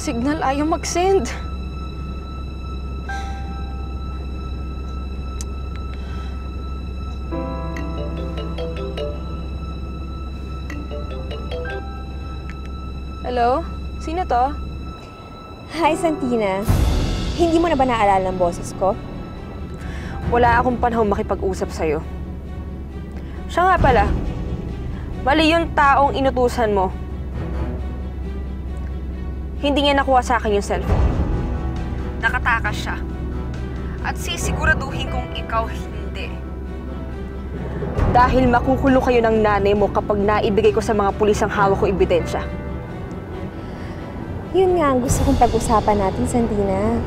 signal, ayaw mag-send. Hello? Sino to? Hi, Santina. Hindi mo na ba naalala ang boses ko? Wala akong panahon makipag-usap sa'yo. Siya nga pala, mali yung taong inutusan mo. Hindi niya nakuha sa akin yung cellphone. Nakatakas siya. At sisiguraduhin kong ikaw hindi. Dahil makukulong kayo ng nanay mo kapag naibigay ko sa mga pulis ang hawak ko ebidensya. Yun nga ang gusto kong pag-usapan natin, Santina.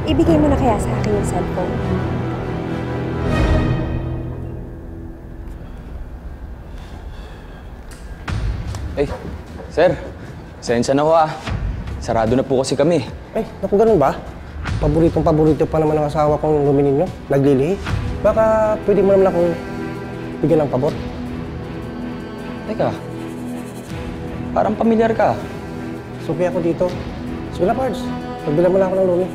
Ibigay mo na kaya sa akin yung cellphone. Ay, sir. Pasensya na ho ah. Sarado na po kasi kami. Ay, naku, ganun ba? Paboritong-paborito pa naman ang asawa kong luminin nyo. Naglilihi. Baka pwede mo naman akong bigyan ng pabor. Teka, parang pamilyar ka. Suki ako dito. Sige na, Pards. Pagbilan mo na ako ng lumi.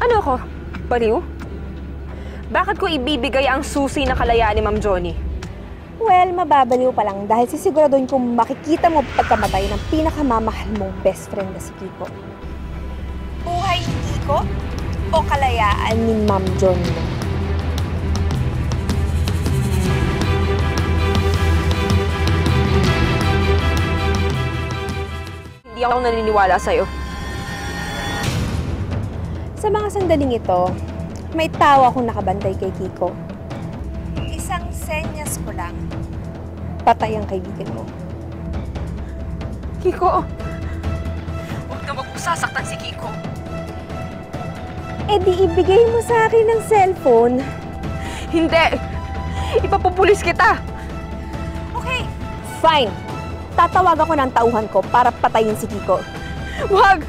Ano ko? Baliw? Bakit ko ibibigay ang susi na kalayaan ni Ma'am Johnny? Well, mababaliw pa lang dahil sisiguraduhin kong makikita mo pagkamatay ng pinakamamahal mong best friend na si Kiko. Buhay ni Kiko o kalayaan ni Ma'am Johnny mo? Hindi ako naniniwala sa'yo. Sa mga sandaling ito, may tao akong nakabantay kay Kiko. Isang senyas ko lang, patay ang kaibigan mo. Kiko! Huwag na wag mo sasaktan si Kiko. Eh di ibigay mo sa akin ng cellphone. Hindi! Ipapupulis kita! Okay, fine. Tatawag ako ng tauhan ko para patayin si Kiko. Wag!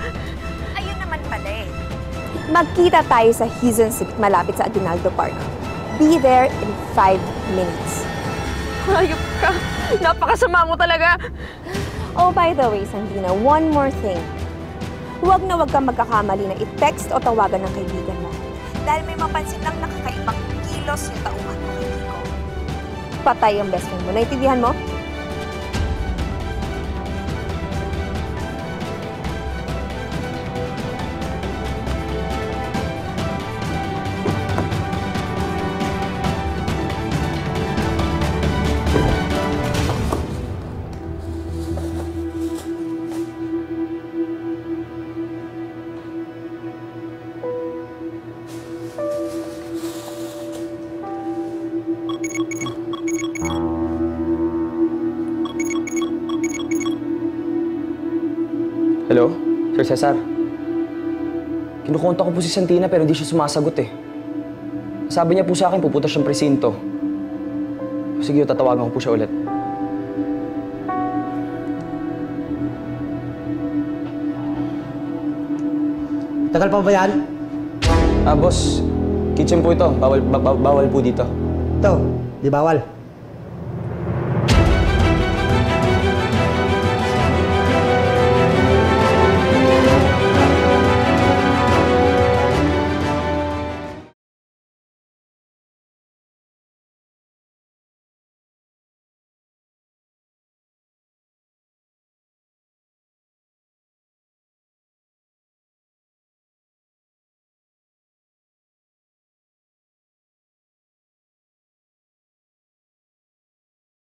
Ayun naman pala eh. Magkita tayo sa Hizon Street malapit sa Aguinaldo Park. Be there in 5 minutes. Hayop ka! Napakasama mo talaga! Oh, by the way, Santina, one more thing. Huwag na huwag kang magkakamali na i-text o tawagan ng kaibigan mo. Dahil may mapansin lang nakakaibang kilos yung tauhan mo kay Kiko. Patay ang best friend mo. Naintindihan mo? Hello? Sir Cesar? Kinukonta ko po si Santina pero hindi siya sumasagot eh. Sabi niya po sa akin, pupunta siyang presinto. Sige, tatawagan ko po siya ulit. Tagal pa ba yan? Boss. Kitchen po ito. Bawal po dito. Ito, di bawal.